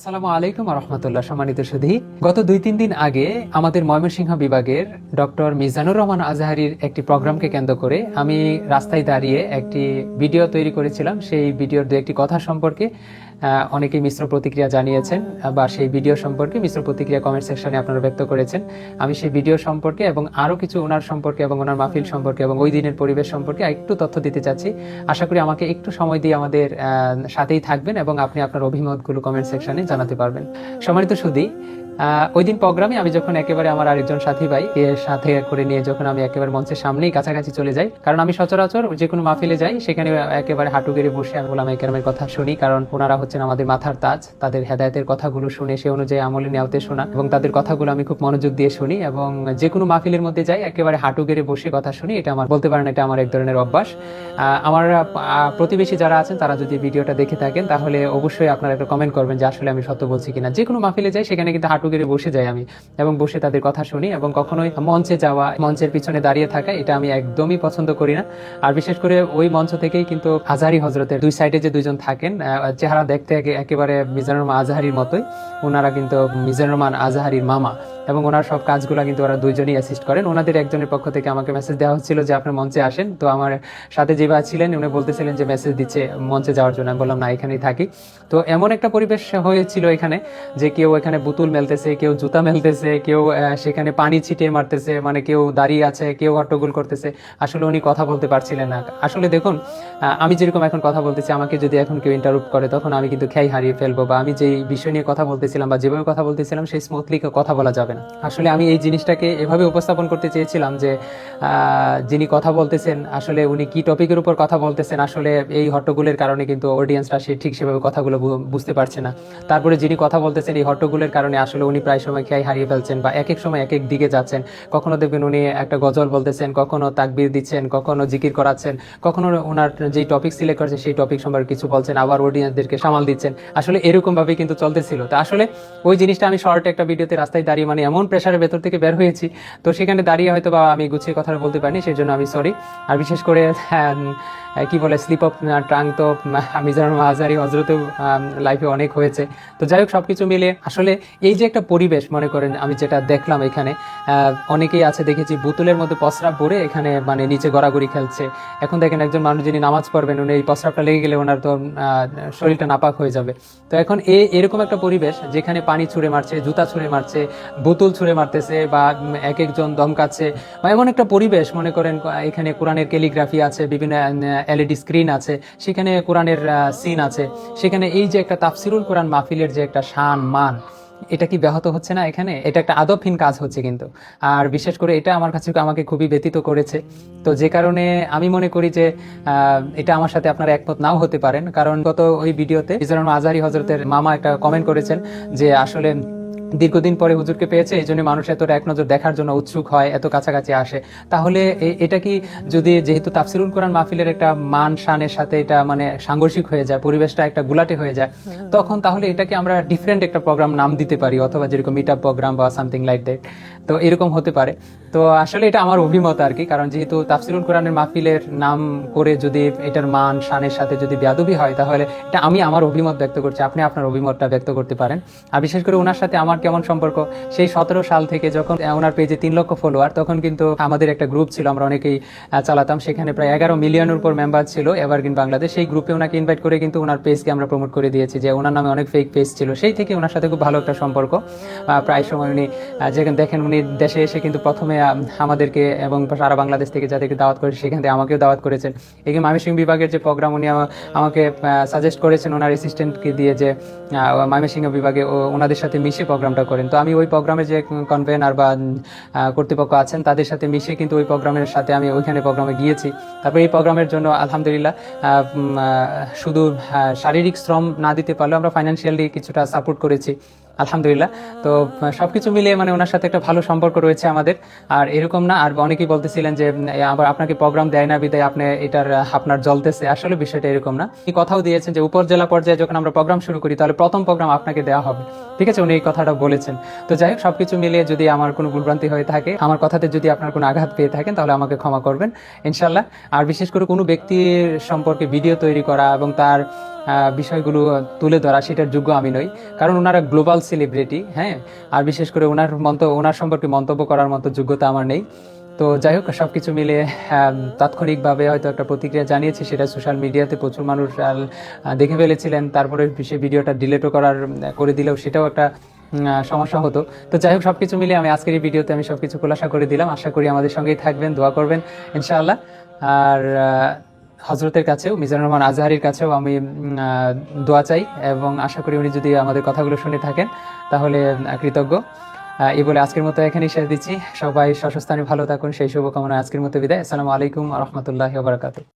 আসসালামু আলাইকুম রহমতুল্লাহ। সম্মানিত সুধী, গত 2-3 দিন আগে আমাদের ময়মনসিংহ বিভাগের ডক্টর মিজানুর রহমান আজহারীর একটি প্রোগ্রামকে কেন্দ্র করে আমি রাস্তায় দাঁড়িয়ে একটি ভিডিও তৈরি করেছিলাম। সেই ভিডিওর দু একটি কথা সম্পর্কে অনেকেই মিশ্র প্রতিক্রিয়া জানিয়েছেন বা সেই ভিডিও সম্পর্কে মিশ্র প্রতিক্রিয়া কমেন্ট সেকশনে আপনারা ব্যক্ত করেছেন। আমি সেই ভিডিও সম্পর্কে এবং আরও কিছু ওনার সম্পর্কে এবং ওনার মাহফিল সম্পর্কে এবং ওই দিনের পরিবেশ সম্পর্কে একটু তথ্য দিতে চাচ্ছি। আশা করি আমাকে একটু সময় দিয়ে আমাদের সাথেই থাকবেন এবং আপনি আপনার অভিমতগুলো কমেন্ট সেকশনে জানাতে পারবেন। সম্মানিত সুধী, ওই দিন প্রোগ্রামে আমি যখন একেবারে আমার আরেকজন সাথী ভাই এর সাথে করে নিয়ে যখন আমি একেবারে মঞ্চের সামনেই কাছাকাছি চলে যাই, কারণ আমি সচরাচর যে কোনো মাহফিলে যাই সেখানে একেবারে হাঁটু গেড়ে বসে আমি ওলামায়ে কেরামের কথা শুনি, কারণ ওনারা হচ্ছেন আমাদের মাথার তাজ। তাদের হেদায়েতের কথাগুলো শুনে সে অনুযায়ী আমলে নেওয়াতে শোনা এবং তাদের কথাগুলো আমি খুব মনোযোগ দিয়ে শুনি এবং যে কোনো মাহফিলের মধ্যে যাই একেবারে হাঁটু গেড়ে বসে কথা শুনি। এটা আমার বলতে পারেন এটা আমার এক ধরনের অভ্যাস। আমার প্রতিবেশী যারা আছেন তারা যদি ভিডিওটা দেখে থাকেন তাহলে অবশ্যই আপনারা একটা কমেন্ট করবেন যে আসলে আমি সত্য বলছি কিনা। যে কোনো মাহফিলে যাই সেখানে কিন্তু হাঁটু গেড়ে বসে যাই আমি এবং বসে তাদের কথা শুনি এবং কখনোই মঞ্চে যাওয়া, মঞ্চের পিছনে দাঁড়িয়ে থাকা এটা আমি একদমই পছন্দ করি না। আর বিশেষ করে ওই মঞ্চ থেকেই কিন্তু আজহারী হজরতের দুই সাইডে যে দুইজন থাকেন, চেহারা দেখতে একেবারে মিজানুর রহমান আজহারীর মতোই। ওনারা কিন্তু মিজানুর রহমান আজহারীর মামা এবং ওনার সব কাজগুলো কিন্তু ওরা দুইজনই অ্যাসিস্ট করেন। ওনাদের একজনের পক্ষ থেকে আমাকে মেসেজ দেওয়া হচ্ছিল যে আপনার মঞ্চে আসেন। তো আমার সাথে যে ভাই ছিলেন উনি বলতেছিলেন যে মেসেজ দিচ্ছে মঞ্চে যাওয়ার জন্য। আমি বললাম না, এখানেই থাকি। তো এমন একটা পরিবেশ হয়েছিল এখানে যে কেউ এখানে বোতল মেলতেছে, কেউ জুতা মেলতেছে, কেউ সেখানে পানি ছিটিয়ে মারতেছে, মানে কেউ দাঁড়িয়ে আছে, কেউ হট্টগোল করতেছে। আসলে উনি কথা বলতে পারছিলেন না। আসলে দেখুন, আমি যেরকম এখন কথা বলতেছি, আমাকে যদি এখন কেউ ইন্টারাপ্ট করে তখন আমি কিন্তু খেয়াই হারিয়ে ফেলবো, বা আমি যেই বিষয় নিয়ে কথা বলতেছিলাম বা যেভাবে কথা বলতেছিলাম সেই স্মুথলি কথা বলা যাবে না। আসলে আমি এই জিনিসটাকে এভাবে উপস্থাপন করতে চেয়েছিলাম যে যিনি কথা বলতেছেন আসলে উনি কি টপিকের উপর কথা বলতেছেন, আসলে এই হট্টগোলের কারণে কিন্তু অডিয়েন্সরা সে ঠিক সেভাবে কথাগুলো বুঝতে পারছে না। তারপরে যিনি কথা বলতেছেন এই হট্টগোলের কারণে আসলে উনি প্রায় সময় খেয়াই হারিয়ে ফেলছেন বা এক এক সময় এক এক দিকে যাচ্ছেন। কখনো দেখবেন উনি একটা গজল বলতেছেন, কখনো তাকবীর দিচ্ছেন, কখনো জিকির করাচ্ছেন, কখনো ওনার যেই টপিক সিলেক্ট করেছে সেই টপিক সম্পর্কে কিছু বলছেন, আবার অডিয়েন্সদেরকে সামাল দিচ্ছেন। আসলে এরকম ভাবে কিন্তু চলতেছিল। তো আসলে ওই জিনিসটা আমি শর্ট একটা ভিডিওতে রাস্তায় দাঁড়িয়ে মানে এমন প্রেশারের ভেতর থেকে বের হয়েছি, তো সেখানে দাঁড়িয়ে হয়তো বা আমি গুছিয়ে কথা বলতে পারিনি, সেই জন্য আমি সরি। আর বিশেষ করে কি বলে স্লিপ অফ টাং তো মিজানুর রহমান আজহারী হজরতেও লাইফে অনেক হয়েছে। তো যাই হোক, সবকিছু মিলে আসলে এই যে একটা পরিবেশ, মনে করেন আমি যেটা দেখলাম এখানে অনেকেই আছে দেখেছি বোতলের মধ্যে প্রস্রাব ভরে এখানে মানে নিচে গড়াগড়ি খেলছে। এখন দেখেন একজন মানুষ যিনি নামাজ পড়বেন উনি এই প্রস্রাবটা লেগে গেলে ওনার তো শরীরটা নাপাক হয়ে যাবে। তো এখন এরকম একটা পরিবেশ যেখানে পানি ছুঁড়ে মারছে, জুতা ছুঁড়ে মারছে, বোতল ছুঁড়ে মারতেছে বা এক একজন দমকাচ্ছে, বা এমন একটা পরিবেশ মনে করেন এখানে কোরআনের ক্যালিগ্রাফি আছে, বিভিন্ন এলইডি স্ক্রিন আছে, সেখানে কোরআনের সিন আছে, সেখানে এই যে একটা তাফসিরুল কোরআন মাহফিলের যে একটা শান মান, এটা কি ব্যাহত হচ্ছে না? এখানে এটা একটা আদবহীন কাজ হচ্ছে কিন্তু। আর বিশেষ করে এটা আমার কাছে আমাকে খুবই ব্যথিত করেছে। তো যে কারণে আমি মনে করি যে এটা আমার সাথে আপনারা একমত নাও হতে পারেন, কারণ গত ওই ভিডিওতে মিজানুর রহমান আজহারী হজরতের মামা একটা কমেন্ট করেছেন যে আসলে দীর্ঘদিন পরে হুজুরকে পেয়েছে এই জন্য মানুষ এতটা এক নজর দেখার জন্য উৎসুক হয়, এত কাছাকাছি আসে। তাহলে এটা কি, যদি যেহেতু তাফসিরুল কোরআন মাহফিলের একটা মান শানের সাথে এটা মানে সাংঘর্ষিক হয়ে যায়, পরিবেশটা একটা গুলাটে হয়ে যায়, তখন তাহলে এটাকে আমরা ডিফারেন্ট একটা প্রোগ্রাম নাম দিতে পারি, অথবা যেরকম মিট আপ প্রোগ্রাম বা সামথিং লাইক দ্যাট। তো এরকম হতে পারে। তো আসলে এটা আমার অভিমত আর কি, কারণ যেহেতু তাফসিরুল কোরআনের মাহফিলের নাম করে যদি এটার মান শানের সাথে যদি বেয়াদবি হয়, তাহলে এটা আমি আমার অভিমত ব্যক্ত করছি, আপনি আপনার অভিমতটা ব্যক্ত করতে পারেন। আর বিশেষ করে ওনার সাথে আমার কেমন সম্পর্ক, সেই 17 সাল থেকে যখন ওনার পেজে 3 লক্ষ ফলোয়ার, তখন কিন্তু আমাদের একটা গ্রুপ ছিল, আমরা অনেকেই চালাতাম, সেখানে প্রায় 11 মিলিয়নের উপর মেম্বার ছিল এভারগ্রিন বাংলাদেশ। সেই গ্রুপে ওনাকে ইনভাইট করে কিন্তু ওনার পেজকে আমরা প্রমোট করে দিয়েছি, যে ওনার নামে অনেক ফেক পেজ ছিল। সেই থেকে ওনার সাথে খুব ভালো একটা সম্পর্ক। প্রায় সময় উনি যেখানে দেখেন উনি দেশে এসে কিন্তু প্রথমে আমাদেরকে এবং সারা বাংলাদেশ থেকে যাদেরকে দাওয়াত করেছে সেখান থেকে আমাকেও দাওয়াত করেছেন। এখানে ময়মনসিংহ বিভাগের যে প্রোগ্রাম উনি আমাকে সাজেস্ট করেছেন ওনার অ্যাসিস্ট্যান্টকে দিয়ে যে ময়মনসিংহ বিভাগে ওনাদের সাথে মিশে প্রোগ্রামটা করেন। তো আমি ওই প্রোগ্রামে যে কনভেনার বা কর্তৃপক্ষ আছেন তাদের সাথে মিশে কিন্তু ওই প্রোগ্রামের সাথে আমি ওইখানে প্রোগ্রামে গিয়েছি। তারপরে এই প্রোগ্রামের জন্য আলহামদুলিল্লাহ শুধু শারীরিক শ্রম না দিতে পারলেও আমরা ফাইন্যান্সিয়ালি কিছুটা সাপোর্ট করেছি আলহামদুলিল্লাহ। তো সবকিছু মিলিয়ে মানে ওনার সাথে একটা ভালো সম্পর্ক রয়েছে আমাদের। আর এরকম না, আর অনেকেই বলতেছিলেন যে আবার আপনাকে প্রোগ্রাম দেয় না বিদায় আপনি এটার আপনার জ্বলতেছে, আসলে বিষয়টা এরকম না। এই কথাও দিয়েছেন যে উপজেলা পর্যায়ে যখন আমরা প্রোগ্রাম শুরু করি তাহলে প্রথম প্রোগ্রাম আপনাকে দেওয়া হবে, ঠিক আছে, উনি এই কথাটা বলেছেন। তো যাই হোক, সবকিছু মিলিয়ে যদি আমার কোনো ভুলভ্রান্তি হয়ে থাকে, আমার কথাতে যদি আপনার কোনো আঘাত পেয়ে থাকেন তাহলে আমাকে ক্ষমা করবেন ইনশাল্লাহ। আর বিশেষ করে কোনো ব্যক্তির সম্পর্কে ভিডিও তৈরি করা এবং তার বিষয়গুলো তুলে ধরা সেটার যোগ্য আমি নই, কারণ ওনারা গ্লোবাল সেলিব্রিটি। হ্যাঁ, আর বিশেষ করে ওনার সম্পর্কে মন্তব্য করার মতো যোগ্যতা আমার নেই। তো যাই হোক, সবকিছু মিলে তাৎক্ষণিকভাবে হয়তো একটা প্রতিক্রিয়া জানিয়েছি, সেটা সোশ্যাল মিডিয়াতে প্রচুর মানুষ দেখে ফেলেছিলেন, তারপরে সে ভিডিওটা ডিলিটও করে দিলেও সেটাও একটা সমস্যা হতো। তো যাই হোক, সবকিছু মিলে আমি আজকের এই ভিডিওতে আমি সবকিছু খোলাসা করে দিলাম। আশা করি আমাদের সঙ্গেই থাকবেন, দোয়া করবেন ইনশাআল্লাহ। আর হজরতের কাছেও, মিজানুর রহমান আজহারীর কাছেও আমি দোয়া চাই, এবং আশা করি উনি যদি আমাদের কথাগুলো শুনে থাকেন তাহলে কৃতজ্ঞ। এই বলে আজকের মতো এখানেই শেষ দিচ্ছি। সবাই সস্থানে ভালো থাকুন, সেই শুভকামনায় আজকের মতো বিদায়। আসসালামু আলাইকুম ওয়া রাহমাতুল্লাহি ওয়া বারাকাতুহু।